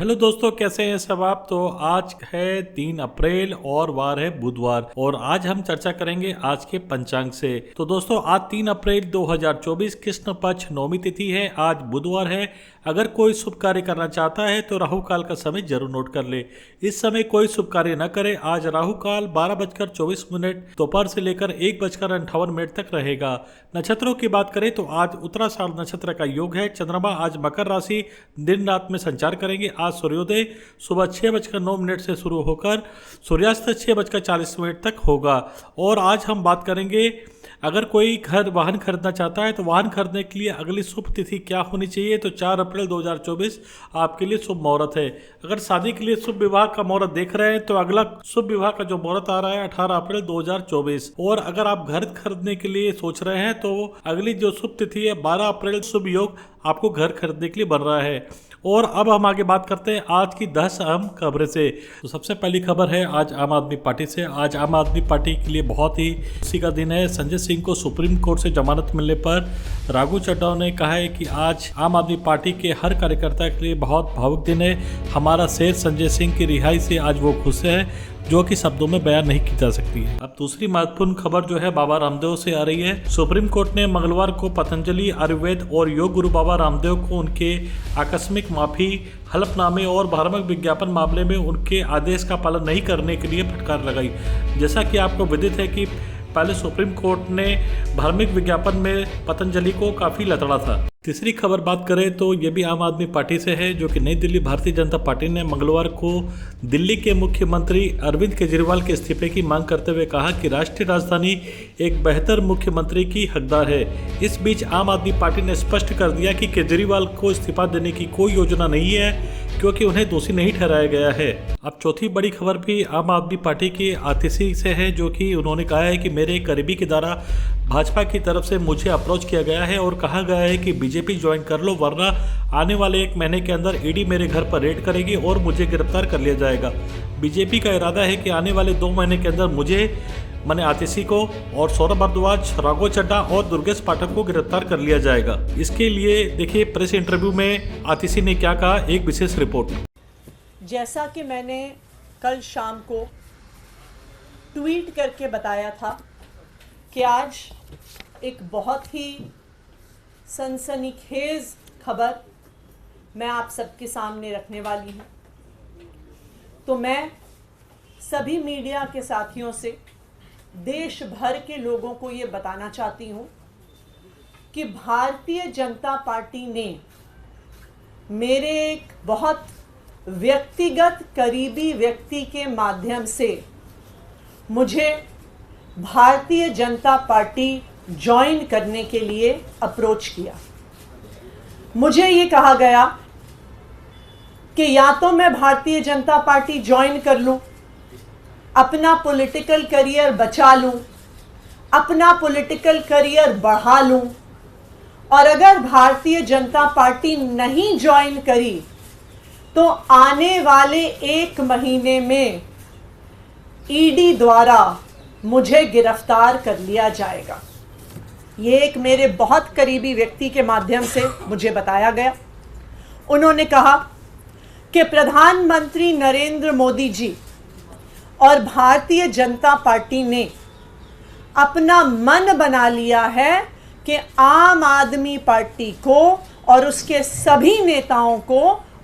Hello दोस्तों, कैसे हैं सब आप। तो आज है 3 अप्रैल और वार है बुधवार, और आज हम चर्चा करेंगे आज के पंचांग से। तो दोस्तों, आज 3 अप्रैल 2024 कृष्ण पक्ष नौमी तिथि है। आज बुधवार है। अगर कोई शुभ कार्य करना चाहता है तो राहु काल का समय जरूर नोट कर ले। इस समय कोई शुभ कार्य न करे। आज राहु काल 12:24 दोपहर से लेकर 1:58 तक रहेगा। नक्षत्रों की बात करें तो आज उत्तराषाढ़ नक्षत्र का योग है। चंद्रमा आज मकर राशि दिन रात में संचार करेंगे। आज सूर्योदय सुबह 6:09 से शुरू होकर सूर्यास्त 6:40 तक होगा। और आज हम बात करेंगे, अगर कोई घर वाहन खरीदना चाहता है तो वाहन खरीदने के लिए अगली शुभ तिथि क्या होनी चाहिए। तो 4 अप्रैल 2024 आपके लिए शुभ मुहूर्त है। अगर शादी के लिए शुभ विवाह का मुहूर्त देख रहे हैं तो अगला शुभ विवाह का जो मुहूर्त आ रहा है 18 अप्रैल 2024। और अगर आप घर खरीदने के लिए सोच रहे हैं तो अगली जो शुभ तिथि है 12 अप्रैल शुभ योग आपको घर खरीदने के लिए बन रहा है। और अब हम आगे बात करते हैं आज की 10 अहम खबरें से। तो सबसे पहली खबर है आज आम आदमी पार्टी से। आज आम आदमी पार्टी के लिए बहुत ही खुशी का दिन है। संजय सिंह को सुप्रीम कोर्ट से जमानत मिलने पर राघव चड्ढा ने कहा है कि आज आम आदमी पार्टी के हर कार्यकर्ता के लिए बहुत भावुक दिन है। हमारा शेर संजय सिंह की रिहाई से आज वो खुश है, जो कि शब्दों में बयान नहीं की जा सकती है। अब दूसरी महत्वपूर्ण खबर जो है बाबा रामदेव से आ रही है। सुप्रीम कोर्ट ने मंगलवार को पतंजलि आयुर्वेद और योग गुरु बाबा रामदेव को उनके आकस्मिक माफी, हलफनामे और धार्मिक विज्ञापन मामले में उनके आदेश का पालन नहीं करने के लिए फटकार लगाई। जैसा कि आपको विदित है कि पहले सुप्रीम कोर्ट ने धार्मिक विज्ञापन में पतंजलि को काफी लतड़ा था। तीसरी खबर बात करें तो ये भी आम आदमी पार्टी से है, जो कि नई दिल्ली भारतीय जनता पार्टी ने मंगलवार को दिल्ली के मुख्यमंत्री अरविंद केजरीवाल के इस्तीफे की मांग करते हुए कहा कि राष्ट्रीय राजधानी एक बेहतर मुख्यमंत्री की हकदार है। इस बीच आम आदमी पार्टी ने स्पष्ट कर दिया कि केजरीवाल को इस्तीफा देने की कोई योजना नहीं है, क्योंकि उन्हें दोषी नहीं ठहराया गया है। अब चौथी बड़ी खबर भी आम आदमी पार्टी की आतिशी से है, जो कि उन्होंने कहा है कि मेरे करीबी के द्वारा भाजपा की तरफ से मुझे अप्रोच किया गया है और कहा गया है कि बीजेपी ज्वाइन कर लो, वरना आने वाले 1 महीने के अंदर ईडी मेरे घर पर रेड करेगी और मुझे गिरफ्तार कर लिया जाएगा। बीजेपी का इरादा है कि आने वाले 2 महीने के अंदर मुझे माने आतिशी को और सौरभ भारद्वाज, राघव चड्ढा और दुर्गेश पाठक को गिरफ्तार कर लिया जाएगा। इसके लिए देखिए प्रेस इंटरव्यू में आतिशी ने क्या कहा, एक विशेष रिपोर्ट। जैसा कि मैंने कल शाम को ट्वीट करके बताया था कि आज एक बहुत ही सनसनीखेज खबर मैं आप सबके सामने रखने वाली हूँ। तो मैं सभी मीडिया के साथियों से, देश भर के लोगों को ये बताना चाहती हूँ कि भारतीय जनता पार्टी ने मेरे एक बहुत व्यक्तिगत करीबी व्यक्ति के माध्यम से मुझे भारतीय जनता पार्टी ज्वाइन करने के लिए अप्रोच किया। मुझे ये कहा गया कि या तो मैं भारतीय जनता पार्टी ज्वाइन कर लूं, अपना पॉलिटिकल करियर बचा लूं, अपना पॉलिटिकल करियर बढ़ा लूं, और अगर भारतीय जनता पार्टी नहीं ज्वाइन करी तो आने वाले 1 महीने में ईडी द्वारा मुझे गिरफ्तार कर लिया जाएगा। ये एक मेरे बहुत करीबी व्यक्ति के माध्यम से मुझे बताया गया। उन्होंने कहा कि प्रधानमंत्री नरेंद्र मोदी जी और भारतीय जनता पार्टी ने अपना मन बना लिया है कि आम आदमी पार्टी को और उसके सभी नेताओं को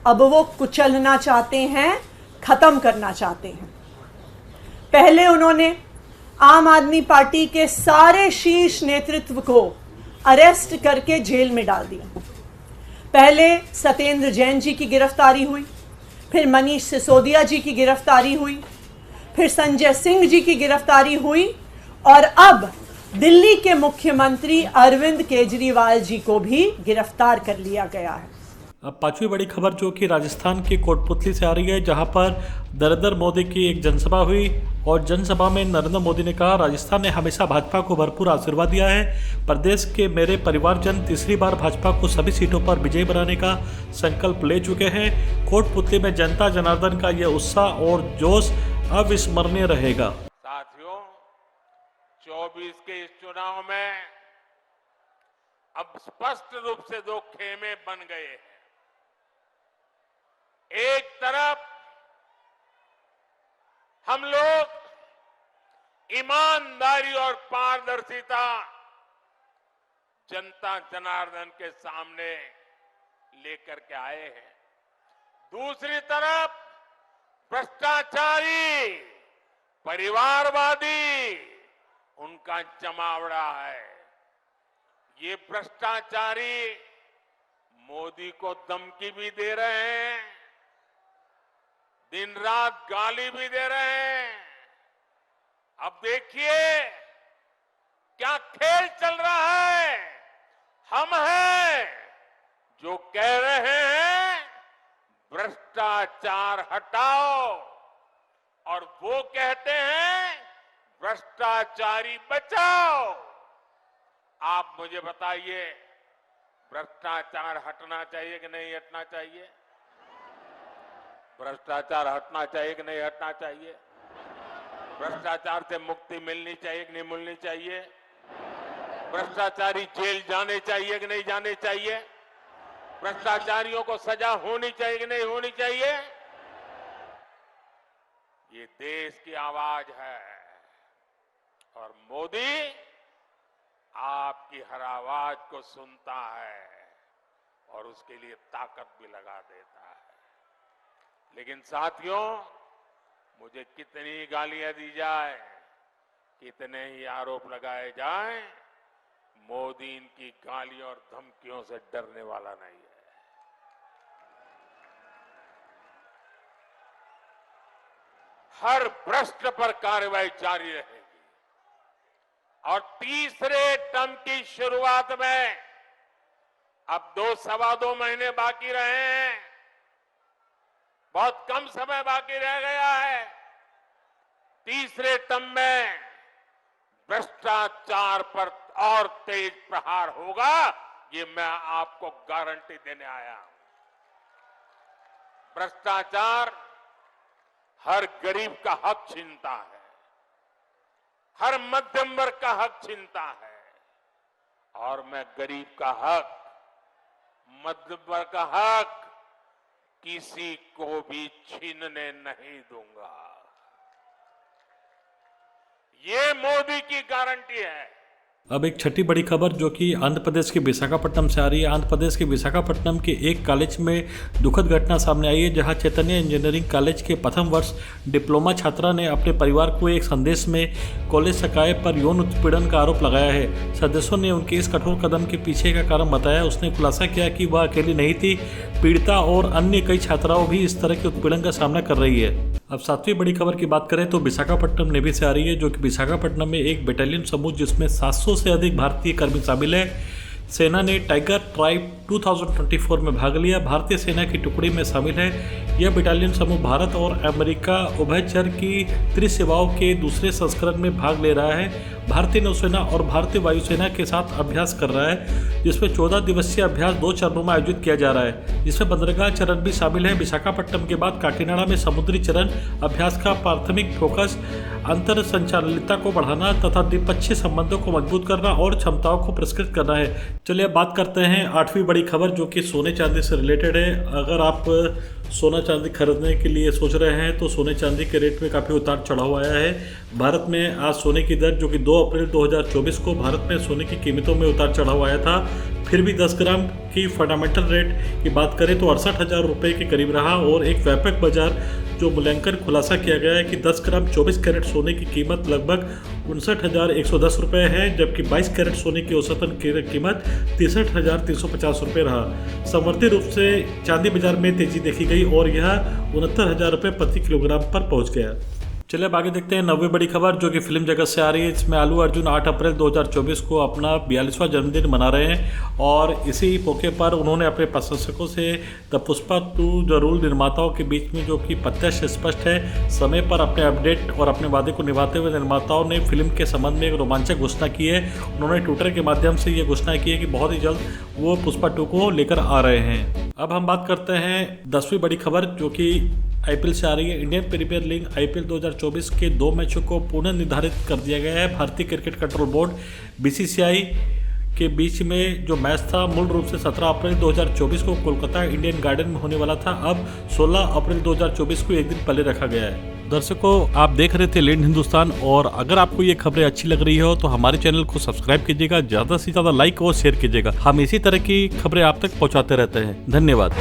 अब वो कुचलना चाहते हैं, खत्म करना चाहते हैं। पहले उन्होंने आम आदमी पार्टी के सारे शीर्ष नेतृत्व को अरेस्ट करके जेल में डाल दिया। पहले सत्येंद्र जैन जी की गिरफ्तारी हुई, फिर मनीष सिसोदिया जी की गिरफ्तारी हुई, फिर संजय सिंह जी की गिरफ्तारी हुई, और अब दिल्ली के मुख्यमंत्री अरविंद केजरीवाल जी को भी गिरफ्तार कर लिया गया है। अब पांचवी बड़ी खबर जो कि राजस्थान की कोटपुतली से आ रही है, जहां पर नरेंद्र मोदी की एक जनसभा हुई और जनसभा में नरेंद्र मोदी ने कहा, राजस्थान ने हमेशा भाजपा को भरपूर आशीर्वाद दिया है। प्रदेश के मेरे परिवारजन तीसरी बार भाजपा को सभी सीटों पर विजयी बनाने का संकल्प ले चुके हैं। कोटपुतली में जनता जनार्दन का यह उत्साह और जोश अविस्मरणीय रहेगा। साथियों, 24 के इस चुनाव में अब स्पष्ट रूप से 2 खेमे बन गए हैं। एक तरफ हम लोग ईमानदारी और पारदर्शिता जनता जनार्दन के सामने लेकर के आए हैं, दूसरी तरफ भ्रष्टाचारी, परिवारवादी उनका जमावड़ा है। ये भ्रष्टाचारी मोदी को धमकी भी दे रहे हैं, दिन रात गाली भी दे रहे हैं। अब देखिए क्या खेल चल रहा है। हम हैं जो कह रहे हैं भ्रष्टाचार हटाओ, और वो कहते हैं भ्रष्टाचारी बचाओ। आप मुझे बताइए, भ्रष्टाचार हटना चाहिए कि नहीं हटना चाहिए? भ्रष्टाचार हटना चाहिए कि नहीं हटना चाहिए? भ्रष्टाचार से मुक्ति मिलनी चाहिए कि नहीं मिलनी चाहिए? भ्रष्टाचारी जेल जाने चाहिए कि नहीं जाने चाहिए? भ्रष्टाचारियों को सजा होनी चाहिए कि नहीं होनी चाहिए? ये देश की आवाज है, और मोदी आपकी हर आवाज को सुनता है और उसके लिए ताकत भी लगा देता है। लेकिन साथियों, मुझे कितनी गालियां दी जाए, कितने ही आरोप लगाए जाएं, मोदी इनकी गालियों और धमकियों से डरने वाला नहीं है। हर भ्रष्ट पर कार्रवाई जारी रहेगी, और तीसरे टर्म की शुरुआत में अब 2-2.25 महीने बाकी रहे हैं, बहुत कम समय बाकी रह गया है। तीसरे टर्म में भ्रष्टाचार पर और तेज प्रहार होगा, ये मैं आपको गारंटी देने आया हूं। भ्रष्टाचार हर गरीब का हक छीनता है, हर मध्यम वर्ग का हक छीनता है, और मैं गरीब का हक, मध्यम वर्ग का हक किसी को भी छीनने नहीं दूंगा। ये मोदी की गारंटी है। अब एक छठी बड़ी खबर जो कि आंध्र प्रदेश के विशाखापट्टनम से आ रही है। आंध्र प्रदेश के विशाखापट्टनम के एक कॉलेज में दुखद घटना सामने आई है, जहां चैतन्य इंजीनियरिंग कॉलेज के प्रथम वर्ष डिप्लोमा छात्रा ने अपने परिवार को एक संदेश में कॉलेज शाखाए पर यौन उत्पीड़न का आरोप लगाया है। सदस्यों ने उनके इस कठोर कदम के पीछे का कारण बताया। उसने खुलासा किया कि वह अकेली नहीं थी, पीड़िता और अन्य कई छात्राओं भी इस तरह के उत्पीड़न का सामना कर रही है। अब सातवीं बड़ी खबर की बात करें तो विशाखापट्टनम नेवी से आ रही है, जो कि विशाखापट्टनम में एक बटालियन समूह जिसमें 700 से अधिक भारतीय कर्मी शामिल है। सेना ने टाइगर ट्राइब 2024 में भाग लिया। भारतीय सेना की टुकड़ी में शामिल है। यह बटालियन समूह भारत और अमेरिका उभयचर की त्रिसेवाओं के दूसरे संस्करण में भाग ले रहा है। भारतीय नौसेना और भारतीय वायुसेना के साथ अभ्यास कर रहा है, जिसमें 14 दिवसीय अभ्यास 2 चरणों में आयोजित किया जा रहा है, जिसमें बंदरगाह चरण भी शामिल है। विशाखापट्टनम के बाद काकीनाडा में समुद्री चरण अभ्यास का प्राथमिक फोकस अंतर संचालिता को बढ़ाना तथा द्विपक्षीय संबंधों को मजबूत करना और क्षमताओं को पुरस्कृत करना है। चलिए अब बात करते हैं 8वीं बड़ी खबर, जो कि सोने चांदी से रिलेटेड है। अगर आप सोना चांदी खरीदने के लिए सोच रहे हैं तो सोने चांदी के रेट में काफ़ी उतार चढ़ाव आया है। भारत में आज सोने की दर, जो कि 2 अप्रैल 2024 को भारत में सोने की कीमतों में उतार चढ़ाव आया था, फिर भी 10 ग्राम की फंडामेंटल रेट की बात करें तो 68,000 रुपये के करीब रहा। और एक व्यापक बाजार जो मूल्यांकन खुलासा किया गया है कि 10 ग्राम 24 कैरेट सोने की कीमत लगभग 59,110 रुपये है, जबकि 22 कैरेट सोने की औसतन कीमत 63,350 रुपये रहा। समवर्ती रूप से चांदी बाजार में तेजी देखी गई और यह 69,000 रुपये प्रति किलोग्राम पर पहुंच गया। चलिए अब आगे देखते हैं 9वीं बड़ी खबर, जो कि फिल्म जगत से आ रही है। इसमें अल्लू अर्जुन 8 अप्रैल 2024 को अपना 42वां जन्मदिन मना रहे हैं, और इसी मौके पर उन्होंने अपने प्रशंसकों से द पुष्पा 2 द रूल निर्माताओं के बीच में, जो कि प्रत्यक्ष स्पष्ट है, समय पर अपने अपडेट और अपने वादे को निभाते हुए निर्माताओं ने फिल्म के संबंध में एक रोमांचक घोषणा की है। उन्होंने ट्विटर के माध्यम से ये घोषणा की है कि बहुत ही जल्द वो पुष्पा 2 को लेकर आ रहे हैं। अब हम बात करते हैं 10वीं बड़ी खबर, जो कि आईपीएल से आ रही है। इंडियन प्रीमियर लीग आईपीएल 2024 के 2 मैचों को पुनः निर्धारित कर दिया गया है। भारतीय क्रिकेट कंट्रोल बोर्ड बीसीसीआई के बीच में जो मैच था मूल रूप से 17 अप्रैल 2024 को कोलकाता इंडियन गार्डन में होने वाला था, अब 16 अप्रैल 2024 को एक दिन पहले रखा गया है। दर्शकों, आप देख रहे थे लैंड हिंदुस्तान, और अगर आपको ये खबरें अच्छी लग रही हो तो हमारे चैनल को सब्सक्राइब कीजिएगा, ज़्यादा से ज़्यादा लाइक और शेयर कीजिएगा। हम इसी तरह की खबरें आप तक पहुँचाते रहते हैं। धन्यवाद।